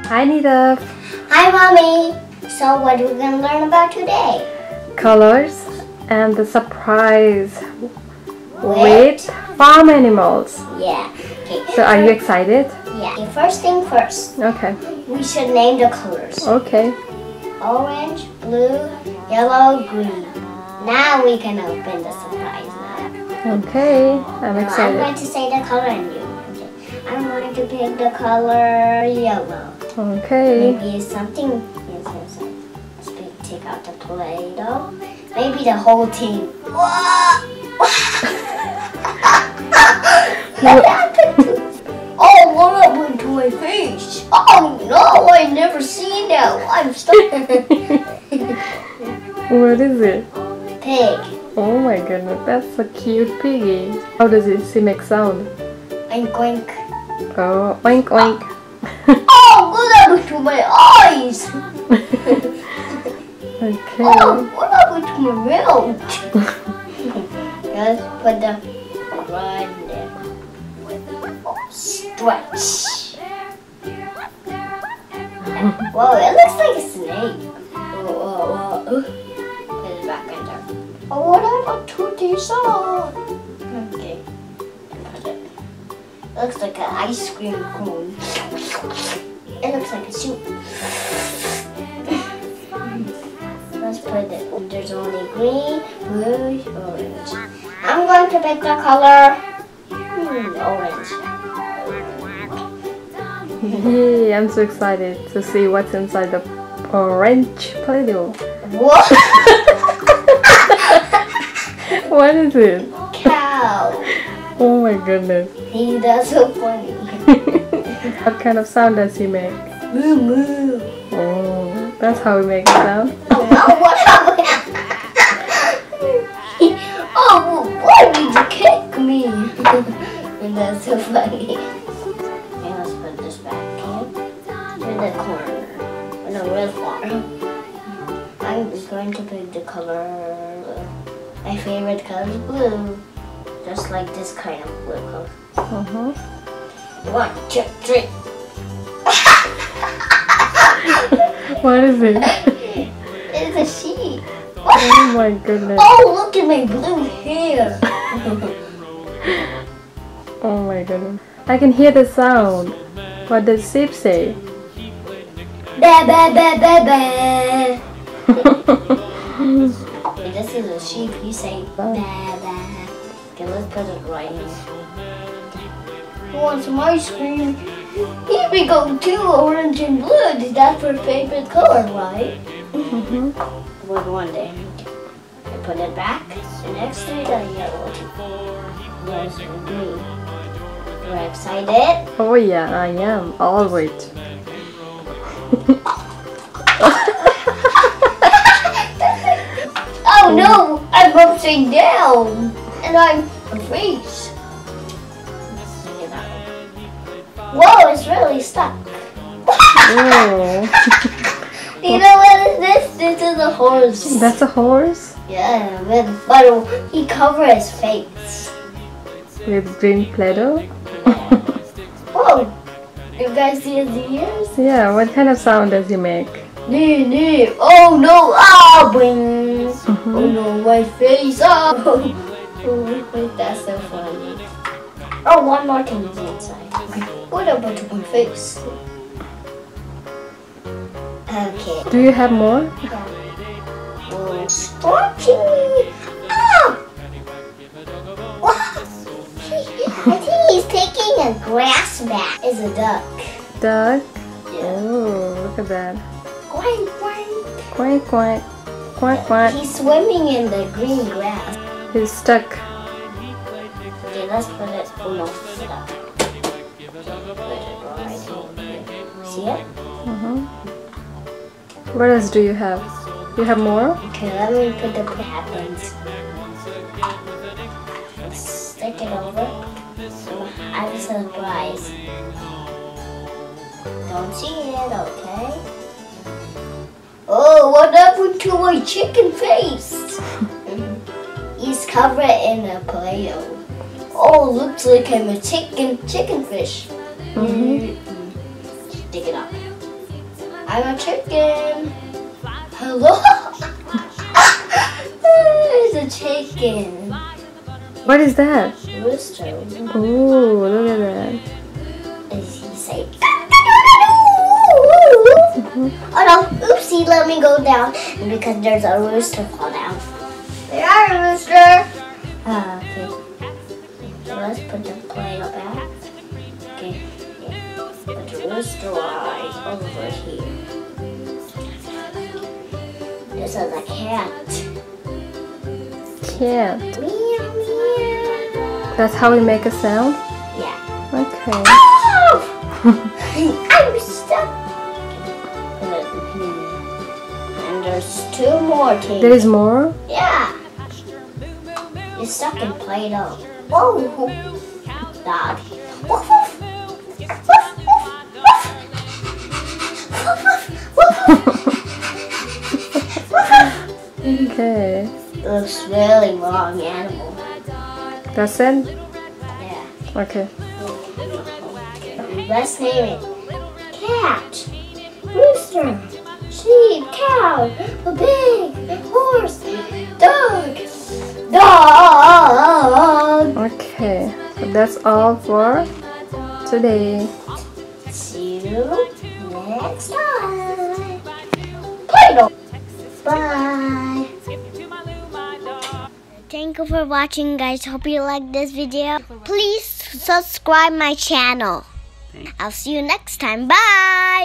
Hi Nirabh. Hi Mommy! So what are we going to learn about today? Colors and the surprise With? farm animals. Yeah. Okay. So are you excited? Yeah. Okay, first thing first. Okay. We should name the colors. Okay. Orange, blue, yellow, green. Now we can open the surprise now. Okay. I'm excited. I'm going to say the color and you. Okay. I'm going to pick the color yellow. Okay. Maybe something is inside. Let's take out the Play-Doh. Maybe the whole thing. What happened to? Oh, what happened to my face? Oh no, I never seen that. I'm stuck. What is it? Pig. Oh my goodness, that's a cute piggy. How does it make sound? Oink oink. Oh, oink oink. Oh, what happened to my eyes? Okay. Oh, what happened to my mouth? Let's put the right there. Stretch. Whoa, it looks like a snake. Whoa. Put it back in there. Oh, what happened to this on? Okay. Put it. It looks like an ice cream cone. It looks like a soup. Let's put it. There's only green, blue, orange. I'm going to pick the color orange. Yay, I'm so excited to see what's inside the orange Play-Doh. What? What is it? Cow. Oh my goodness. Hey, that's so funny. What kind of sound does he make? Moo moo. Oh, that's how he makes sound? Oh no, what happened? Oh, why did you kick me? And that's so funny. Okay, let's put this back here. In the corner. No, red one. I'm just going to pick the color. My favorite color is blue. Just like this kind of blue color. 1, 2, 3. What is it? It's a sheep. Oh my goodness. Oh, look at my blue hair. Oh my goodness. I can hear the sound. What does sheep say? Ba ba ba ba ba. This is a sheep. You say ba ba. Okay, let's put it right here. Who wants some ice cream? Here we go, too. Orange and blue. That's our favorite color, right? We're one day. I put it back. The next day, the yellow. Yes, green. You're excited? Oh yeah, I am. Always. Oh no! I'm upside down! And I'm a face. Whoa, it's really stuck. Oh. You know what is this? This is a horse. That's a horse? Yeah, but he covered his face. With green Play-Doh? Whoa! You guys see his ears? Yeah, what kind of sound does he make? Nee. Oh no! Ah, bing! Oh no, my face! Oh, that's so funny. Oh, one more thing is inside. What about my face? Okay. Do you have more? Oh, stretching me! Ah! What? I think he's taking a grass back. It's a duck. Duck? Yeah. Oh, look at that. Quack, quack. Quack, quack. Quack, quack. He's swimming in the green grass. He's stuck. Okay, let's put it. Oh no, stop. Put it right here. See it? What else do you have? You have more? Okay, let me put the happens. Stick it over. I have a surprise. Don't see it, okay? Oh, what happened to my chicken face? He's covered in a Play-Doh. Oh, looks like I'm a chicken fish. Dig it up. I'm a chicken. Hello? It's a chicken. What is that? Rooster. Ooh, look at that. Is he saying? Oh no, oopsie, let me go down because there's a rooster fall down. There are a rooster. Okay. So let's put the plate back. Okay. Put the rooster right over here. This is a cat. Cat. Meow, meow. That's how we make a sound? Yeah. Okay. Oh! I'm stuck. And there's 2 more things. There is more? Yeah. You're stuck in Play-Doh. Whoa. Dog. Woof, woof. Woof, woof, woof. Woof, woof, woof. Okay. It looks really long animal. That's it? Yeah. Okay. Let's name it. Cat. Rooster. Sheep. Cow. A pig. Horse. Dog. Dog. Okay. So that's all for today. See you next time. Play-Doh. Bye. Thank you for watching, guys. Hope you like this video. Please subscribe my channel. I'll see you next time. Bye.